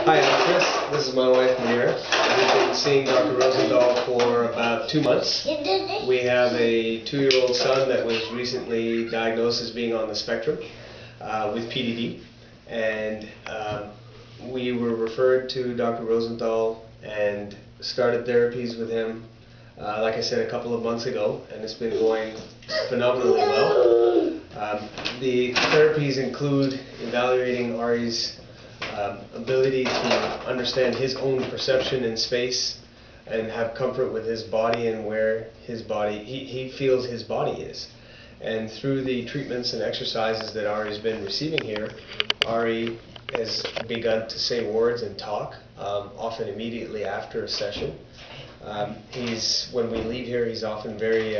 Hi, I'm Chris. This is my wife, Manira. We've been seeing Dr. Rosenthal for about 2 months. We have a 2-year-old son that was recently diagnosed as being on the spectrum with PDD. And we were referred to Dr. Rosenthal and started therapies with him, like I said, a couple of months ago, and it's been going phenomenally well. The therapies include evaluating Ari's ability to understand his own perception in space and have comfort with his body and where his body, he feels his body is. And through the treatments and exercises that Ari's been receiving here, Ari has begun to say words and talk, often immediately after a session. When we leave here, he's often very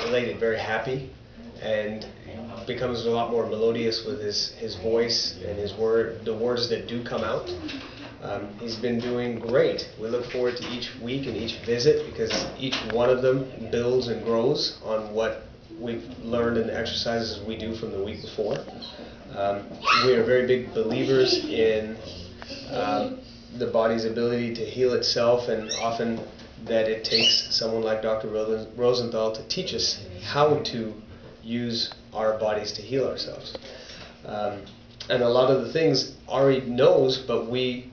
elated, very happy, and becomes a lot more melodious with his voice and the words that do come out. He's been doing great. We look forward to each week and each visit because each one of them builds and grows on what we've learned in the exercises we do from the week before. We are very big believers in the body's ability to heal itself, and often that it takes someone like Dr. Rosenthal to teach us how to use our bodies to heal ourselves. And a lot of the things Ari knows, but we,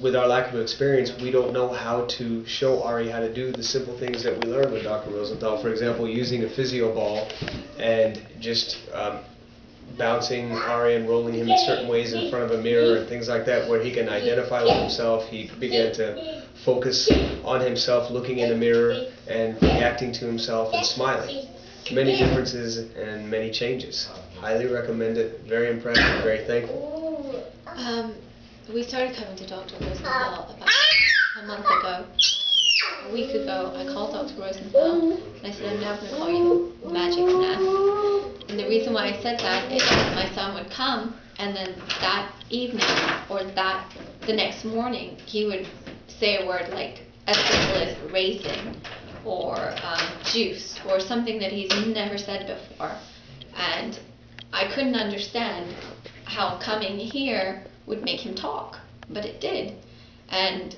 with our lack of experience, we don't know how to show Ari how to do the simple things that we learned with Dr. Rosenthal. For example, using a physio ball and just bouncing Ari and rolling him in certain ways in front of a mirror and things like that, where he can identify with himself. He began to focus on himself, looking in a mirror and reacting to himself and smiling. Many differences and many changes. Highly recommend it. Very impressed and very thankful. We started coming to Dr. Rosenthal about a month ago. A week ago, I called Dr. Rosenthal and I said, I'm now going to call you Magic Nan. And the reason why I said that is my son would come, and then that evening or the next morning, he would say a word like as simple as raisin or juice or something that he's never said before. And I couldn't understand how coming here would make him talk, but it did. And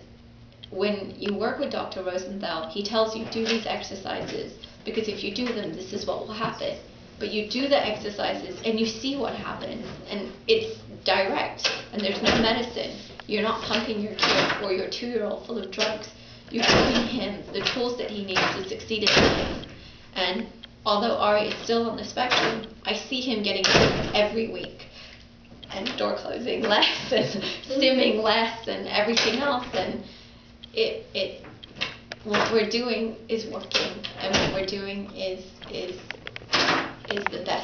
when you work with Dr. Rosenthal, he tells you do these exercises because if you do them, this is what will happen. But you do the exercises and you see what happens, and it's direct and there's no medicine. You're not pumping your kid or your 2-year-old full of drugs. You're giving him the tools that he needs to succeed in life. And although Ari is still on the spectrum, I see him getting better every week. And door closing less and stimming less and everything else. And what we're doing is working, and what we're doing is the best.